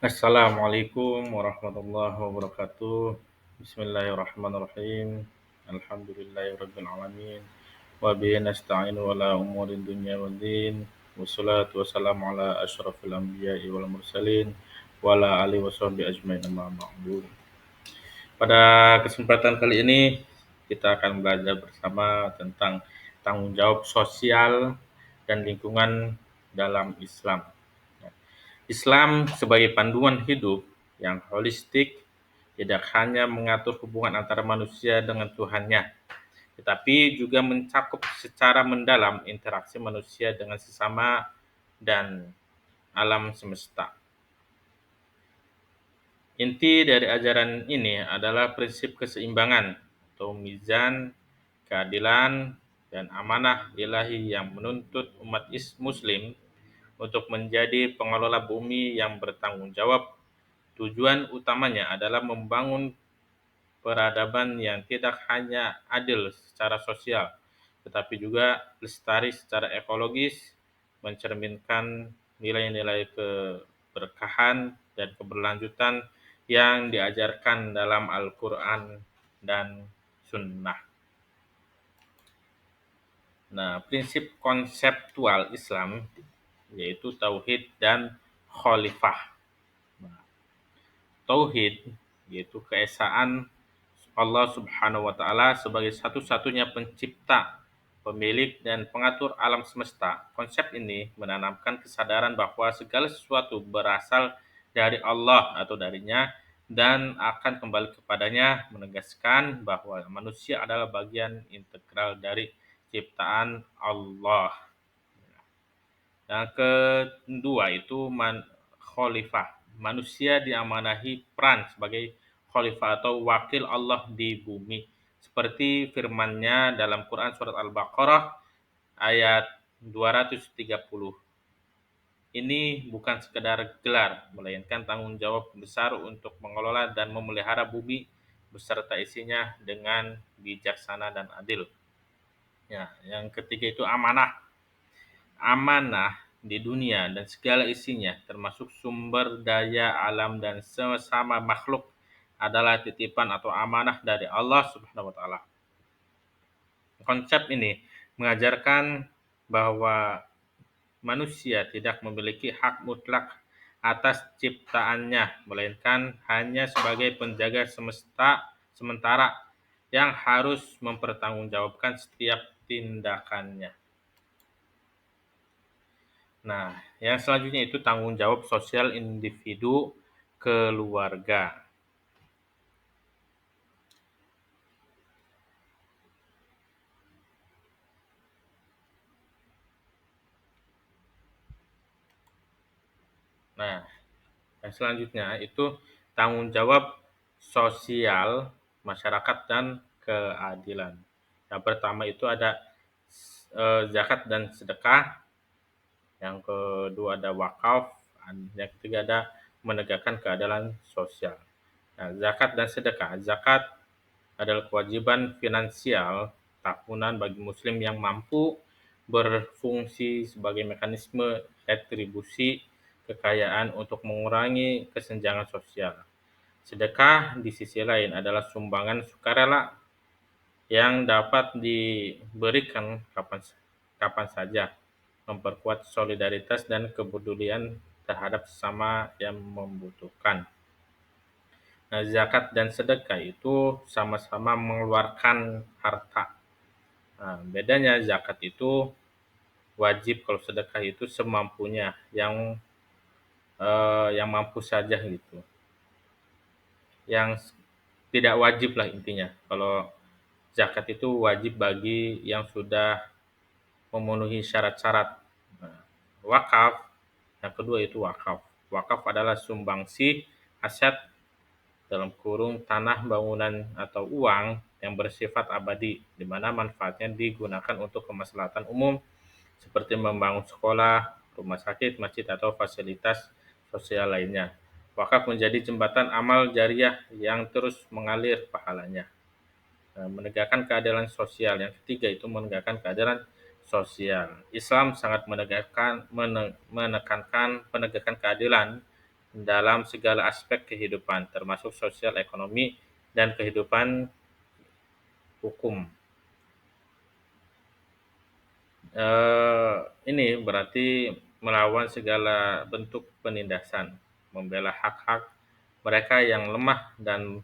Assalamualaikum warahmatullahi wabarakatuh. Bismillahirrahmanirrahim. Alhamdulillahirabbil alamin. Wa bihi nasta'inu ala umuri dunya waddin. Wassalatu wassalamu ala asyrafil anbiya'i wal mursalin wa ala alihi washabbihi ajmain amma ba'du. Pada kesempatan kali ini kita akan belajar bersama tentang tanggung jawab sosial dan lingkungan dalam Islam. Islam sebagai panduan hidup yang holistik tidak hanya mengatur hubungan antara manusia dengan Tuhannya, tetapi juga mencakup secara mendalam interaksi manusia dengan sesama dan alam semesta. Inti dari ajaran ini adalah prinsip keseimbangan atau mizan, keadilan, dan amanah ilahi yang menuntut umat muslim untuk menjadi pengelola bumi yang bertanggung jawab. Tujuan utamanya adalah membangun peradaban yang tidak hanya adil secara sosial, tetapi juga lestari secara ekologis, mencerminkan nilai-nilai keberkahan dan keberlanjutan yang diajarkan dalam Al-Quran dan Sunnah. Nah, prinsip konseptual Islam yaitu tauhid dan khalifah. Tauhid yaitu keesaan Allah Subhanahu wa taala sebagai satu-satunya pencipta, pemilik dan pengatur alam semesta. Konsep ini menanamkan kesadaran bahwa segala sesuatu berasal dari Allah atau darinya dan akan kembali kepadanya, menegaskan bahwa manusia adalah bagian integral dari ciptaan Allah. Yang kedua itu khalifah. Manusia diamanahi peran sebagai khalifah atau wakil Allah di bumi. Seperti firman-Nya dalam Quran surat Al-Baqarah ayat 230. Ini bukan sekedar gelar, melainkan tanggung jawab besar untuk mengelola dan memelihara bumi beserta isinya dengan bijaksana dan adil. Ya, yang ketiga itu amanah. Amanah di dunia dan segala isinya, termasuk sumber daya alam dan sesama makhluk, adalah titipan atau amanah dari Allah Subhanahu wa taala. Konsep ini mengajarkan bahwa manusia tidak memiliki hak mutlak atas ciptaannya, melainkan hanya sebagai penjaga semesta sementara yang harus mempertanggungjawabkan setiap tindakannya. Nah, yang selanjutnya itu tanggung jawab sosial individu keluarga. Nah, yang selanjutnya itu tanggung jawab sosial masyarakat dan keadilan. Yang pertama itu ada zakat dan sedekah, yang kedua ada wakaf, yang ketiga ada menegakkan keadilan sosial. Nah, zakat dan sedekah. Zakat adalah kewajiban finansial tahunan bagi muslim yang mampu, berfungsi sebagai mekanisme retribusi kekayaan untuk mengurangi kesenjangan sosial. Sedekah di sisi lain adalah sumbangan sukarela yang dapat diberikan kapan saja, memperkuat solidaritas dan kepedulian terhadap sesama yang membutuhkan. Nah, zakat dan sedekah itu sama-sama mengeluarkan harta. Nah, bedanya zakat itu wajib, kalau sedekah itu semampunya, yang mampu saja gitu. Yang tidak wajib lah intinya. Kalau zakat itu wajib bagi yang sudah memenuhi syarat-syarat. Nah, wakaf, yang kedua itu wakaf. Wakaf adalah sumbangsi aset dalam kurung tanah, bangunan, atau uang yang bersifat abadi, di mana manfaatnya digunakan untuk kemaslahatan umum seperti membangun sekolah, rumah sakit, masjid, atau fasilitas sosial lainnya. Wakaf menjadi jembatan amal jariah yang terus mengalir pahalanya. Nah, menegakkan keadilan sosial. Yang ketiga itu menegakkan keadilan sosial. Islam sangat menekankan penegakan keadilan dalam segala aspek kehidupan, termasuk sosial, ekonomi, dan kehidupan hukum. Eh, ini berarti melawan segala bentuk penindasan, membela hak-hak mereka yang lemah dan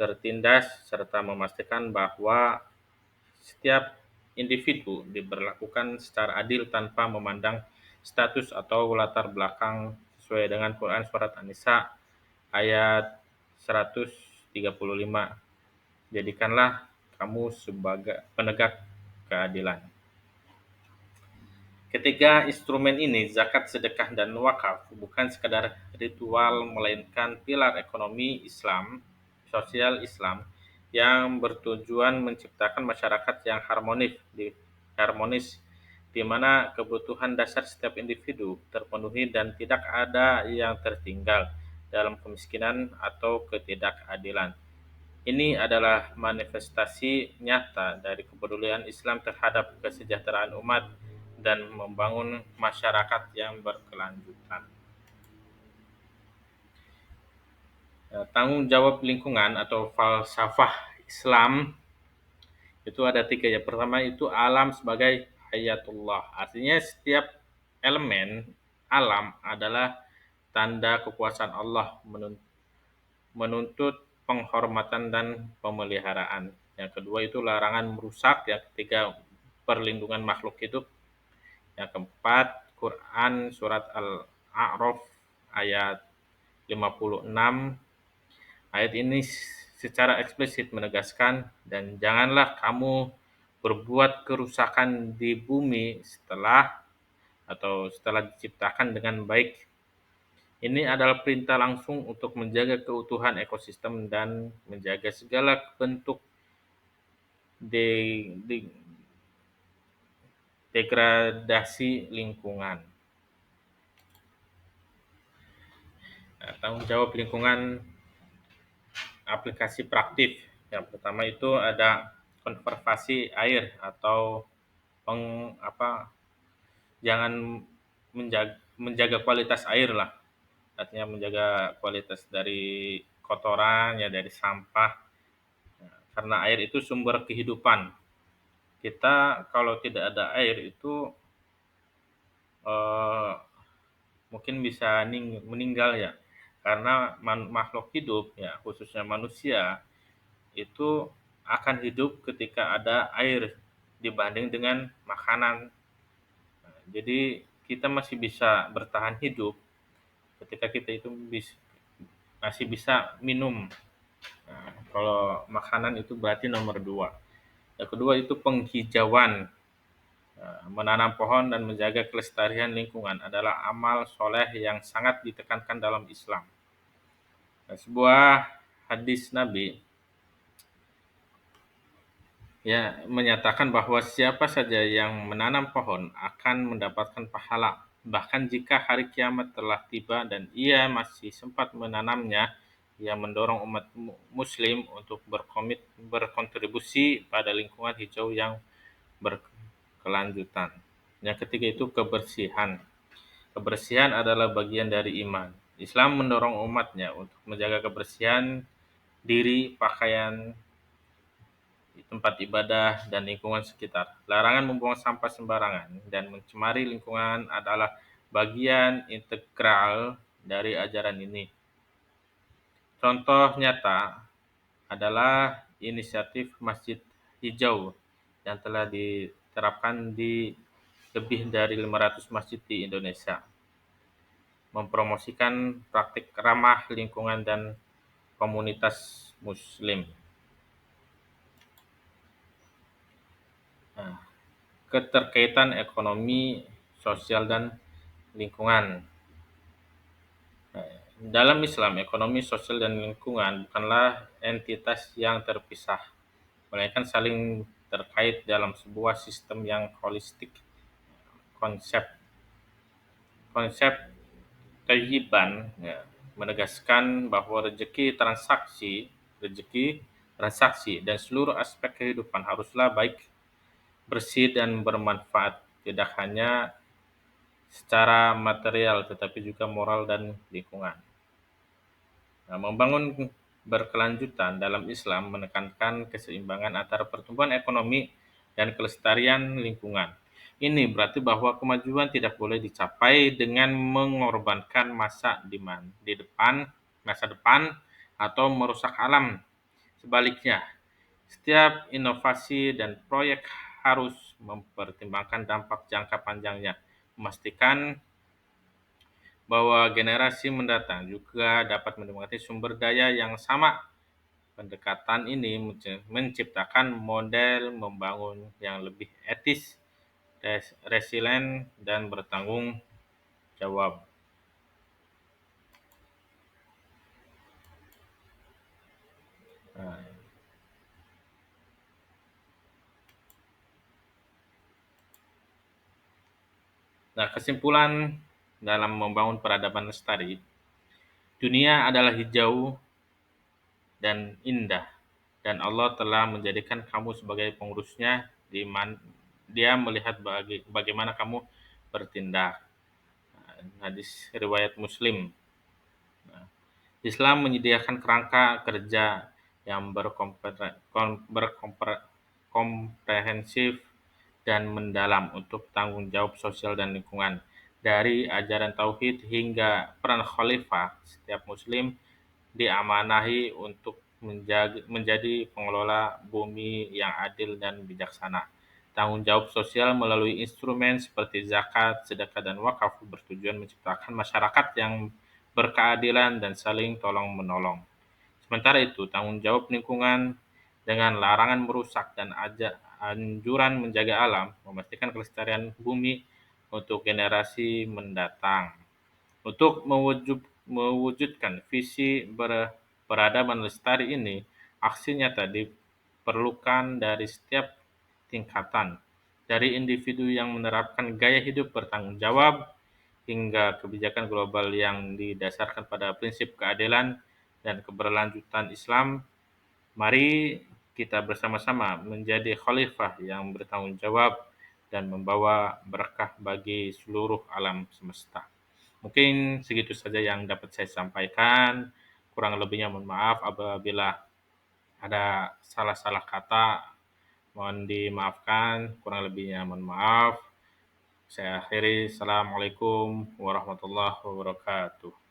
tertindas, serta memastikan bahwa setiap individu diberlakukan secara adil tanpa memandang status atau latar belakang sesuai dengan Quran Surat An-Nisa ayat 135. Jadikanlah kamu sebagai penegak keadilan. Ketiga instrumen ini, zakat, sedekah, dan wakaf, bukan sekadar ritual, melainkan pilar ekonomi Islam, sosial Islam, yang bertujuan menciptakan masyarakat yang harmonis, di mana kebutuhan dasar setiap individu terpenuhi dan tidak ada yang tertinggal dalam kemiskinan atau ketidakadilan. Ini adalah manifestasi nyata dari kepedulian Islam terhadap kesejahteraan umat dan membangun masyarakat yang berkelanjutan. Tanggung jawab lingkungan atau falsafah Islam itu ada tiga. Yang pertama itu alam sebagai hayatullah. Artinya setiap elemen alam adalah tanda kekuasaan Allah, menuntut penghormatan dan pemeliharaan. Yang kedua itu larangan merusak. Yang ketiga perlindungan makhluk hidup. Yang keempat Quran surat Al-A'raf ayat 56. Ayat ini secara eksplisit menegaskan, dan janganlah kamu berbuat kerusakan di bumi setelah diciptakan dengan baik. Ini adalah perintah langsung untuk menjaga keutuhan ekosistem dan menjaga segala bentuk de- de- degradasi lingkungan. Nah, tanggung jawab lingkungan aplikasi praktif. Yang pertama itu ada konservasi air atau jangan menjaga kualitas air lah. Artinya menjaga kualitas dari kotoran ya, dari sampah. Karena air itu sumber kehidupan. Kita kalau tidak ada air itu eh, mungkin bisa meninggal ya. Karena makhluk hidup ya, khususnya manusia itu akan hidup ketika ada air dibanding dengan makanan. Jadi kita masih bisa bertahan hidup ketika kita itu masih bisa minum. Nah, kalau makanan itu berarti nomor dua. Yang kedua itu penghijauan. Menanam pohon dan menjaga kelestarian lingkungan adalah amal soleh yang sangat ditekankan dalam Islam. Nah, sebuah hadis Nabi ya menyatakan bahwa siapa saja yang menanam pohon akan mendapatkan pahala, bahkan jika hari kiamat telah tiba dan ia masih sempat menanamnya. Ia mendorong umat muslim untuk berkontribusi pada lingkungan hijau yang berkelanjutan. Yang ketiga itu kebersihan. Kebersihan adalah bagian dari iman. Islam mendorong umatnya untuk menjaga kebersihan diri, pakaian, di tempat ibadah, dan lingkungan sekitar. Larangan membuang sampah sembarangan dan mencemari lingkungan adalah bagian integral dari ajaran ini. Contoh nyata adalah inisiatif Masjid Hijau yang telah diterapkan di lebih dari 500 masjid di Indonesia, mempromosikan praktik ramah lingkungan dan komunitas muslim. Nah, keterkaitan ekonomi, sosial, dan lingkungan. Nah, dalam Islam, ekonomi, sosial, dan lingkungan bukanlah entitas yang terpisah, melainkan saling terkait dalam sebuah sistem yang holistik. Konsep konsep Thayyiban ya, menegaskan bahwa rezeki transaksi, dan seluruh aspek kehidupan haruslah baik, bersih, dan bermanfaat, tidak hanya secara material, tetapi juga moral dan lingkungan. Nah, membangun berkelanjutan dalam Islam menekankan keseimbangan antara pertumbuhan ekonomi dan kelestarian lingkungan. Ini berarti bahwa kemajuan tidak boleh dicapai dengan mengorbankan masa depan atau merusak alam. Sebaliknya, setiap inovasi dan proyek harus mempertimbangkan dampak jangka panjangnya, memastikan bahwa generasi mendatang juga dapat menikmati sumber daya yang sama. Pendekatan ini menciptakan model membangun yang lebih etis, resilient, dan bertanggung jawab. Nah, kesimpulan dalam membangun peradaban lestari, dunia adalah hijau dan indah, dan Allah telah menjadikan kamu sebagai pengurusnya, di mana Dia melihat bagaimana kamu bertindak. Hadis riwayat Muslim. Nah, Islam menyediakan kerangka kerja yang berkomprehensif dan mendalam untuk tanggung jawab sosial dan lingkungan. Dari ajaran tauhid hingga peran khalifah, setiap muslim diamanahi untuk menjadi pengelola bumi yang adil dan bijaksana. Tanggung jawab sosial melalui instrumen seperti zakat, sedekah, dan wakaf bertujuan menciptakan masyarakat yang berkeadilan dan saling tolong-menolong. Sementara itu, tanggung jawab lingkungan dengan larangan merusak dan anjuran menjaga alam, memastikan kelestarian bumi untuk generasi mendatang. Untuk mewujudkan visi peradaban lestari ini, aksi nyata diperlukan dari setiap tingkatan, dari individu yang menerapkan gaya hidup bertanggung jawab hingga kebijakan global yang didasarkan pada prinsip keadilan dan keberlanjutan Islam. Mari kita bersama-sama menjadi khalifah yang bertanggung jawab dan membawa berkah bagi seluruh alam semesta. Mungkin segitu saja yang dapat saya sampaikan. Kurang lebihnya mohon maaf apabila ada salah-salah kata. Mohon dimaafkan. Kurang lebihnya mohon maaf. Saya akhiri. Assalamualaikum warahmatullahi wabarakatuh.